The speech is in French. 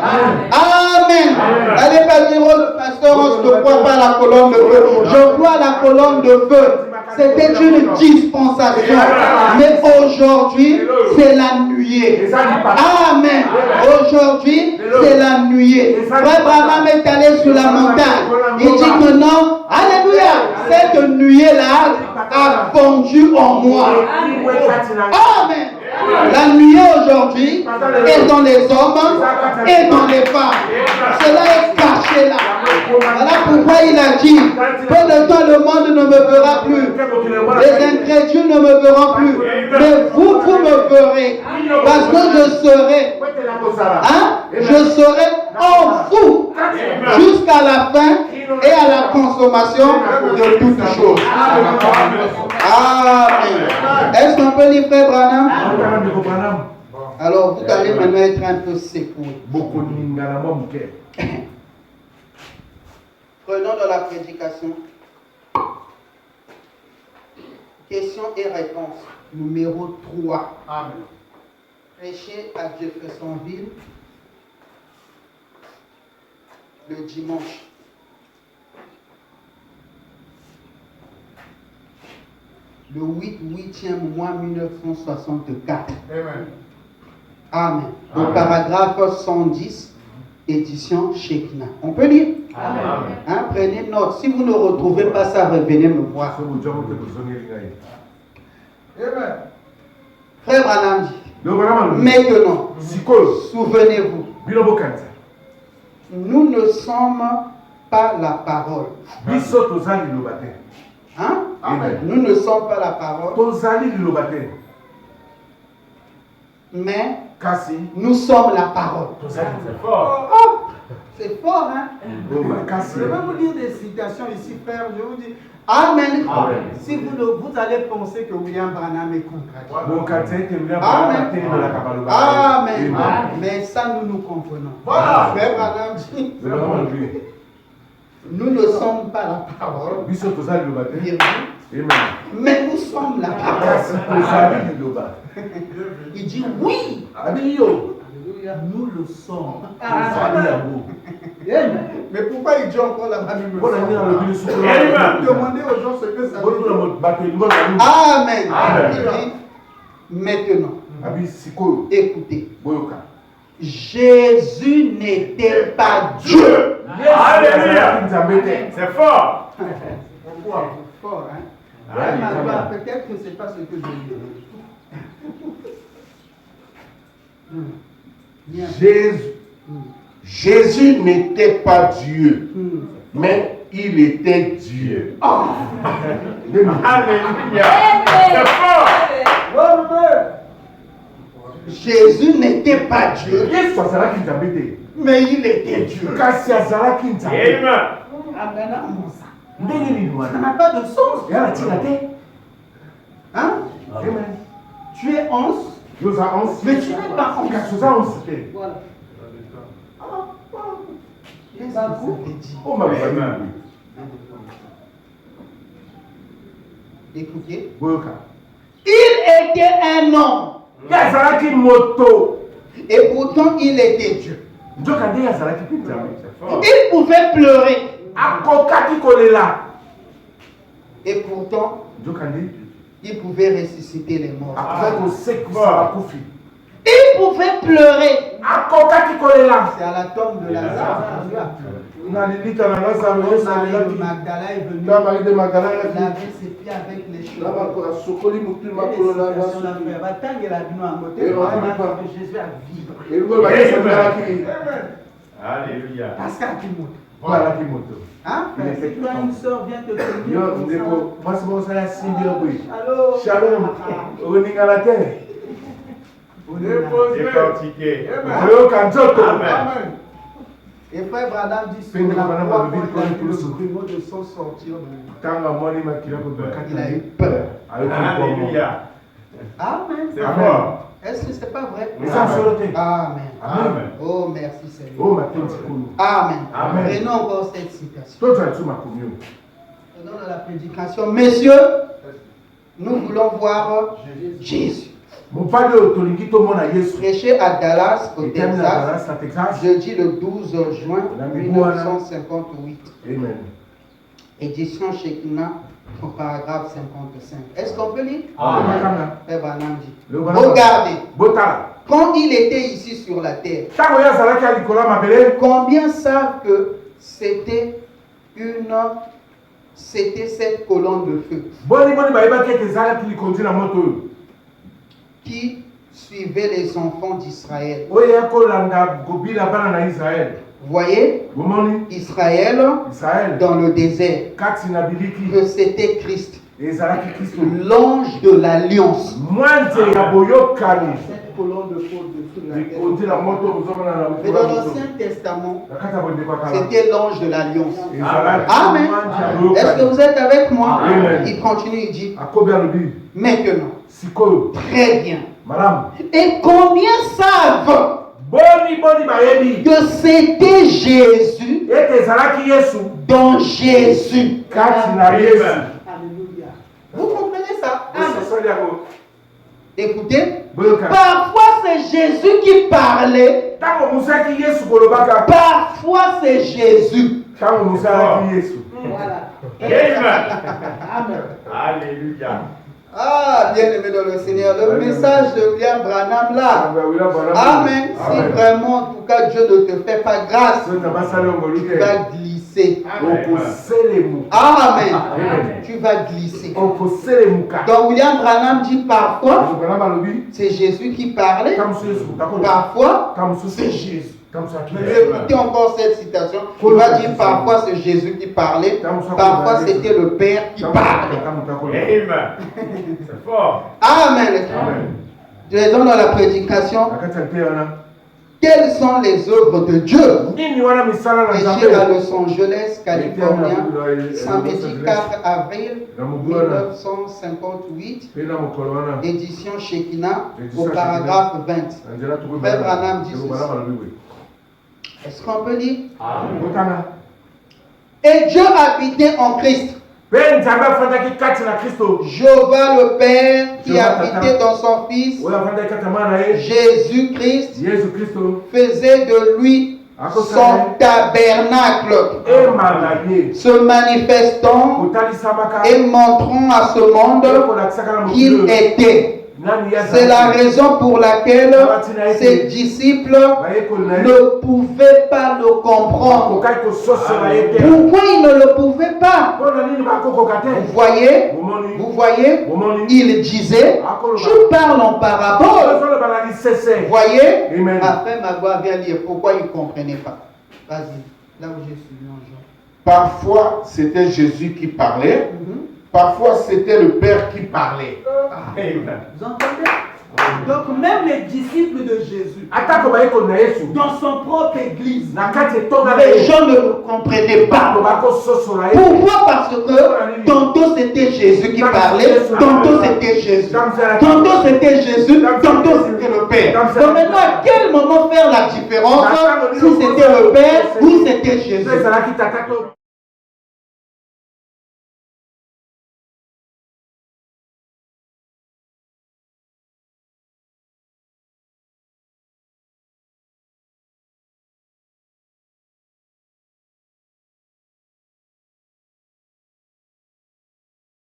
Amen. Allez pas dire, oh, le pasteur, on ne croit pas à la colonne de feu. Je crois à la colonne de feu. C'était une dispensation. Mais aujourd'hui, c'est la nuée. Amen. Aujourd'hui, c'est la nuée. Frère Branham est allé sur la montagne. Il dit que non, alléluia, cette nuée-là a fondu en moi. Amen. La nuée aujourd'hui est dans les hommes et dans les femmes. Cela est caché là. Voilà pourquoi il a dit, peu de temps le monde ne me verra plus. Les incrédules ne me verront plus. Mais vous me verrez. Parce que je serai en vous jusqu'à la fin et à la consommation de toutes choses. Amen. Est-ce qu'on peut lire Frère Branham? Alors vous allez maintenant être un peu secoué. Prenons dans la prédication. Questions et réponses. Numéro 3. Amen. Prêcher à Jeffersonville le dimanche. Le 8e mois 1964. Amen. Amen. Donc paragraphe 110, édition Shekinah. On peut lire? Amen. Hein, prenez note. Si vous ne retrouvez pas ça, revenez me voir. Amen. Frère Branham dit, maintenant, souvenez-vous, nous ne sommes pas la parole. Hein? Amen. Nous ne sommes pas la parole. Mais nous sommes la parole. C'est fort. Oh, c'est fort, hein? Je vais vous dire des citations ici, frère. Je vous dis, Amen. Amen. Si vous allez penser que William Branham est contradictoire. Amen. Amen. Amen. Mais ça, nous comprenons. Voilà. Frère Branham dit, nous ne sommes pas la parole. Mais nous sommes la parole. Il dit oui. Nous le sommes. Mais pourquoi il dit encore la même chose? Demandez aux gens ce que ça veut dire. Amen. Amen. Maintenant, écoutez. Jésus n'était pas Dieu. Alléluia. C'est fort. Pourquoi? Fort, hein? Peut-être que ce n'est pas ce que je dis. Jésus n'était pas Dieu, mais il était Dieu. Oh. Alléluia. C'est fort. Jésus n'était pas Dieu, mais il était Dieu. Amen. Ça n'a pas de sens. Hein? Tu es 11, mais tu n'es pas 11. Voilà. Qu'est-ce que ça veut dire? Écoutez. Il était un homme. Et pourtant, il était Dieu. Il pouvait pleurer. Et pourtant, il pouvait ressusciter les morts. Il pouvait pleurer. C'est à la tombe de Lazare. Marie de Magdala est venue laver ses pieds avec les cheveux. Jésus a vibré. Alléluia. Pascal Kimoto. Voilà. Hein? Si toi une soeur vient te tenir. Allô? Shalom. Décortiqué. Amen. Et frère Branham dit sur la croix, de s'en sortir de lui. Il a eu peur. Alléluia. Amen. C'est fort. Est-ce que c'est pas vrai? Amen. Amen. Oh, merci Seigneur. Amen. Prenons encore cette citation. Prenons dans la prédication. Messieurs, nous voulons voir Jésus. Prêché à Dallas, au Texas, Texas. jeudi le 12 juin 1958. Amen. Édition Shekinah, au paragraphe 55. Est-ce qu'on peut lire? Frère Branham dit. Regardez, quand il était ici sur la terre, combien savent que c'était cette colonne de feu qui suivait les enfants d'Israël? Vous voyez, Israël dans le désert, que c'était Christ, l'ange de l'alliance. Cette colonne de feu de la terre. Mais dans l'Ancien Testament, c'était l'ange de l'alliance. Amen. Est-ce que vous êtes avec moi? Il continue, il dit, maintenant, très bien. Et combien savent que c'était Jésus dans Jésus? Alléluia. Vous comprenez ça? Écoutez, parfois c'est Jésus qui parlait, parfois c'est Jésus. Voilà. Amen. Alléluia. Ah, bien-aimé dans le Seigneur, le message de William Branham là. Amen. Si vraiment, en tout cas, Dieu ne te fait pas grâce, tu vas glisser. Amen. Tu vas glisser. Donc, William Branham dit parfois, c'est Jésus qui parlait. Parfois, c'est Jésus. Écoutez encore cette citation. Il va dire parfois c'est Jésus qui parlait, parfois c'était le Père qui parlait. Amen. C'est fort. Amen. Disons dans la prédication, quelles sont les œuvres de Dieu? Prêché à Los Angeles, Californie, samedi 4 avril 1958, édition Shekinah, au paragraphe 20. Frère Branham dit ceci. Est-ce qu'on peut lire? Et Dieu habitait en Christ. Jéhovah le Père qui habitait dans son Fils, Jésus-Christ, faisait de lui son tabernacle, se manifestant et montrant à ce monde qu'il était. C'est la raison pour laquelle ses disciples ne pouvaient pas le comprendre. Pourquoi ils ne le pouvaient pas? Vous voyez, il disait, je parle en parabole. Vous voyez, après ma voix vient lire pourquoi ils ne comprenaient pas. Vas-y, là où j'ai suivi en Jean. Parfois, c'était Jésus qui parlait. Parfois, c'était le Père qui parlait. Vous entendez? Donc même les disciples de Jésus, dans son propre église, les gens ne le comprenaient pas. Pourquoi? Parce que tantôt c'était Jésus qui parlait, tantôt c'était Jésus. Tantôt c'était Jésus, tantôt c'était le Père. Donc maintenant, à quel moment faire la différence si c'était le Père ou c'était Jésus?